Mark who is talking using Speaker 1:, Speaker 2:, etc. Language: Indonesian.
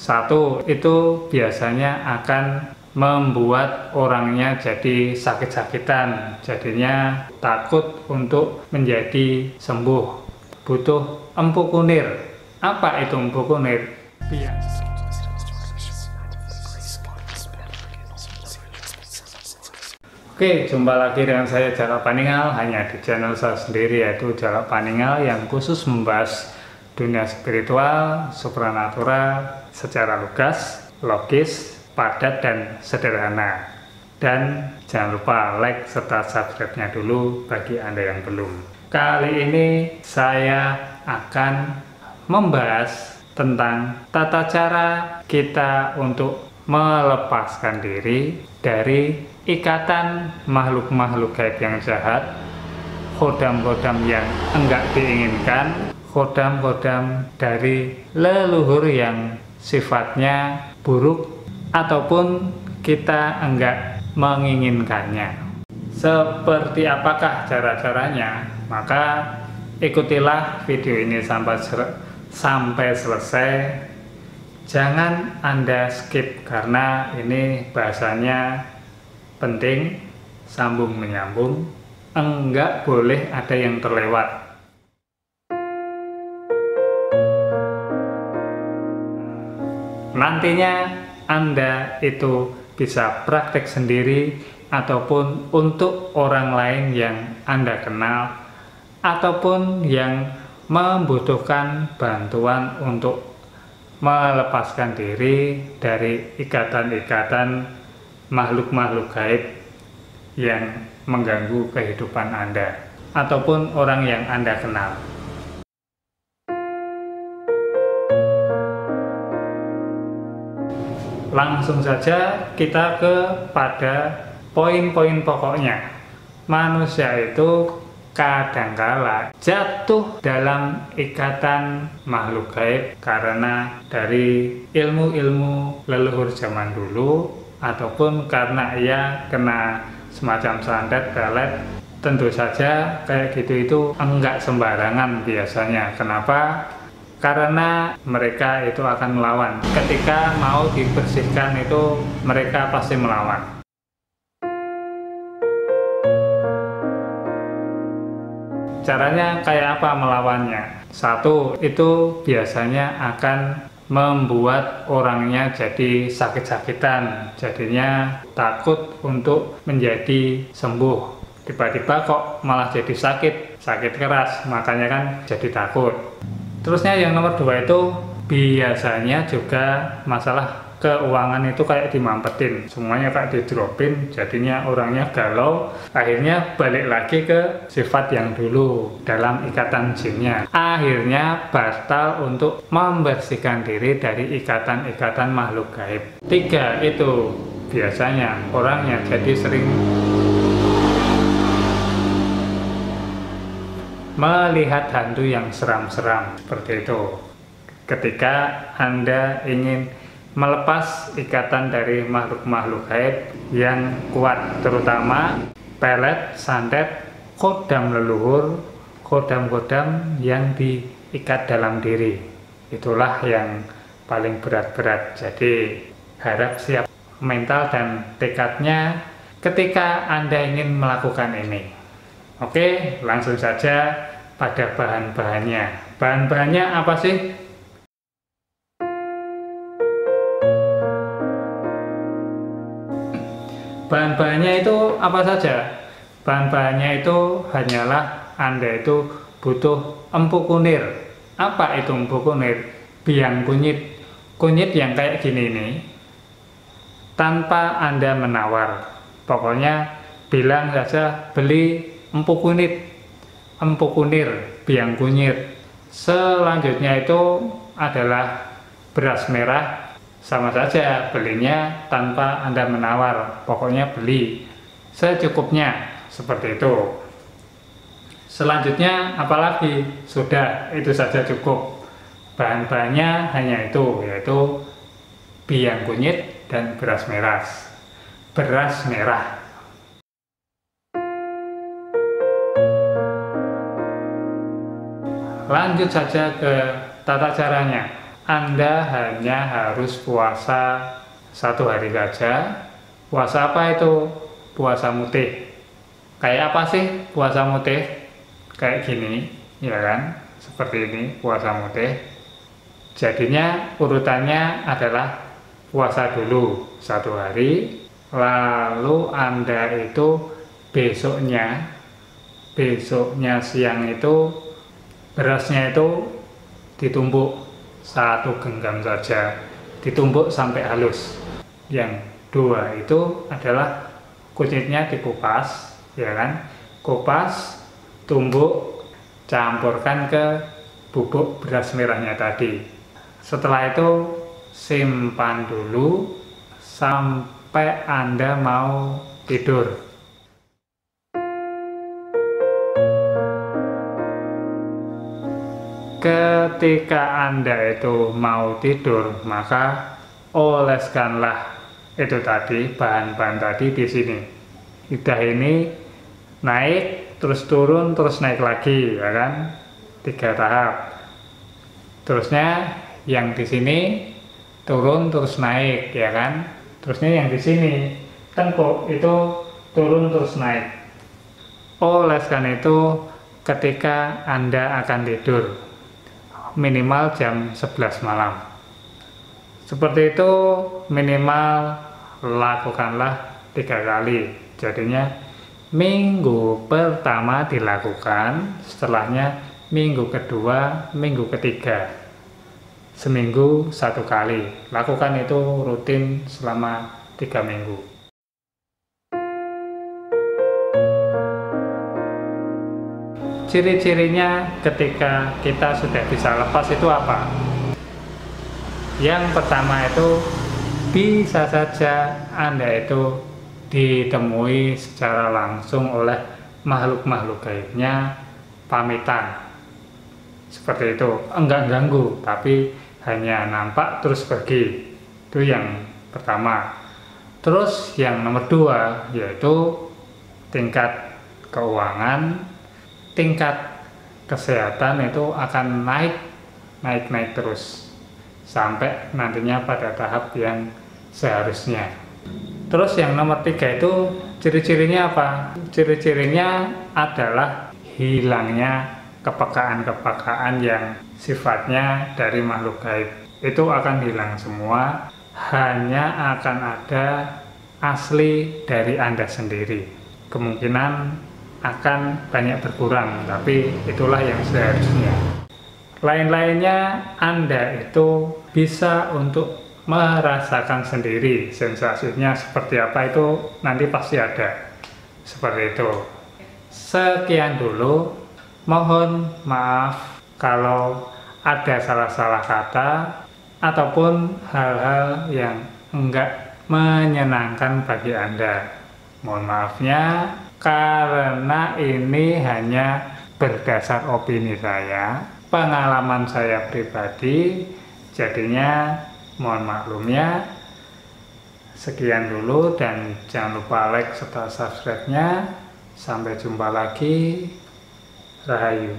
Speaker 1: Satu, itu biasanya akan membuat orangnya jadi sakit-sakitan, jadinya takut untuk menjadi sembuh, butuh empu kunir. Apa itu empu kunir? Oke, jumpa lagi dengan saya Jalak Paningal, hanya di channel saya sendiri, yaitu Jalak Paningal, yang khusus membahas dunia spiritual, supranatural secara lugas, logis, padat, dan sederhana. Dan jangan lupa like serta subscribe-nya dulu bagi Anda yang belum. Kali ini saya akan membahas tentang tata cara kita untuk melepaskan diri dari ikatan makhluk-makhluk gaib yang jahat, kodam-kodam yang enggak diinginkan, kodam-kodam dari leluhur yang sifatnya buruk ataupun kita enggak menginginkannya. Seperti apakah cara-caranya? Maka ikutilah video ini sampai selesai. Jangan Anda skip karena ini bahasanya penting, sambung menyambung, enggak boleh ada yang terlewat. Nantinya Anda itu bisa praktek sendiri ataupun untuk orang lain yang Anda kenal ataupun yang membutuhkan bantuan untuk melepaskan diri dari ikatan-ikatan makhluk-makhluk gaib yang mengganggu kehidupan Anda ataupun orang yang Anda kenal. Langsung saja kita kepada poin-poin pokoknya. Manusia itu kadangkala jatuh dalam ikatan makhluk gaib karena dari ilmu-ilmu leluhur zaman dulu ataupun karena ia kena semacam santet, pelet. Tentu saja kayak gitu itu enggak sembarangan biasanya. Kenapa? Karena mereka itu akan melawan. Ketika mau dibersihkan itu mereka pasti melawan. Caranya kayak apa melawannya? Satu, itu biasanya akan membuat orangnya jadi sakit-sakitan, jadinya takut untuk menjadi sembuh. Tiba-tiba kok malah jadi sakit keras, makanya kan jadi takut. Terusnya yang nomor dua itu biasanya juga masalah keuangan itu kayak dimampetin, semuanya kayak didropin, jadinya orangnya galau, akhirnya balik lagi ke sifat yang dulu dalam ikatan jinnya. Akhirnya batal untuk membersihkan diri dari ikatan-ikatan makhluk gaib. Tiga, itu biasanya orangnya jadi sering melihat hantu yang seram-seram seperti itu. Ketika Anda ingin melepas ikatan dari makhluk-makhluk gaib yang kuat, terutama pelet, santet, kodam leluhur, kodam-kodam yang diikat dalam diri, itulah yang paling berat-berat. Jadi harap siap mental dan tekadnya ketika Anda ingin melakukan ini. Oke, langsung saja pada bahan-bahannya. Bahan-bahannya apa sih? Bahan-bahannya itu apa saja? Bahan-bahannya itu hanyalah Anda itu butuh empu kunir. Apa itu empu kunir? Biang kunyit. Kunyit yang kayak gini nih, tanpa Anda menawar. Pokoknya bilang saja beli empu kunir, biang kunyit. Selanjutnya itu adalah beras merah. Sama saja belinya tanpa Anda menawar, pokoknya beli secukupnya, seperti itu. Selanjutnya apalagi? Sudah, itu saja cukup. Bahan-bahannya hanya itu, yaitu biang kunyit dan beras merah. Lanjut saja ke tata caranya. Anda hanya harus puasa 1 hari saja. Puasa apa itu? Puasa mutih. Kayak apa sih puasa mutih? Kayak gini, ya kan? Seperti ini puasa mutih. Jadinya urutannya adalah puasa dulu 1 hari, lalu Anda itu besoknya siang itu berasnya itu ditumbuk 1 genggam saja, ditumbuk sampai halus. Yang 2 itu adalah kunyitnya dikupas, ya kan? Kupas, tumbuk, campurkan ke bubuk beras merahnya tadi. Setelah itu simpan dulu sampai Anda mau tidur. Ketika Anda itu mau tidur, maka oleskanlah itu tadi, bahan-bahan tadi di sini. Lidah ini naik, terus turun, terus naik lagi, ya kan? 3 tahap. Terusnya yang di sini turun terus naik, ya kan? Terusnya yang di sini tengkuk itu turun terus naik. Oleskan itu ketika Anda akan tidur, minimal jam 11 malam. Seperti itu minimal lakukanlah 3 kali. Jadinya minggu pertama dilakukan, setelahnya minggu kedua, minggu ketiga, seminggu 1 kali. Lakukan itu rutin selama 3 minggu. Ciri-cirinya ketika kita sudah bisa lepas itu apa? Yang pertama itu bisa saja Anda itu ditemui secara langsung oleh makhluk-makhluk gaibnya, pamitan. Seperti itu, enggak ganggu, tapi hanya nampak terus pergi. Itu yang pertama. Terus yang nomor 2 yaitu tingkat keuangan, tingkat kesehatan itu akan naik terus sampai nantinya pada tahap yang seharusnya. Terus yang nomor 3 itu ciri-cirinya apa? Ciri-cirinya adalah hilangnya kepekaan-kepekaan yang sifatnya dari makhluk gaib. Itu akan hilang semua, hanya akan ada asli dari Anda sendiri. Kemungkinan akan banyak berkurang, tapi itulah yang seharusnya. Lain-lainnya Anda itu bisa untuk merasakan sendiri sensasinya seperti apa, itu nanti pasti ada. Seperti itu. Sekian dulu, mohon maaf kalau ada salah-salah kata ataupun hal-hal yang enggak menyenangkan bagi Anda. Mohon maafnya, karena ini hanya berdasar opini saya, pengalaman saya pribadi, jadinya mohon maklumnya. Sekian dulu dan jangan lupa like serta subscribe-nya. Sampai jumpa lagi. Rahayu.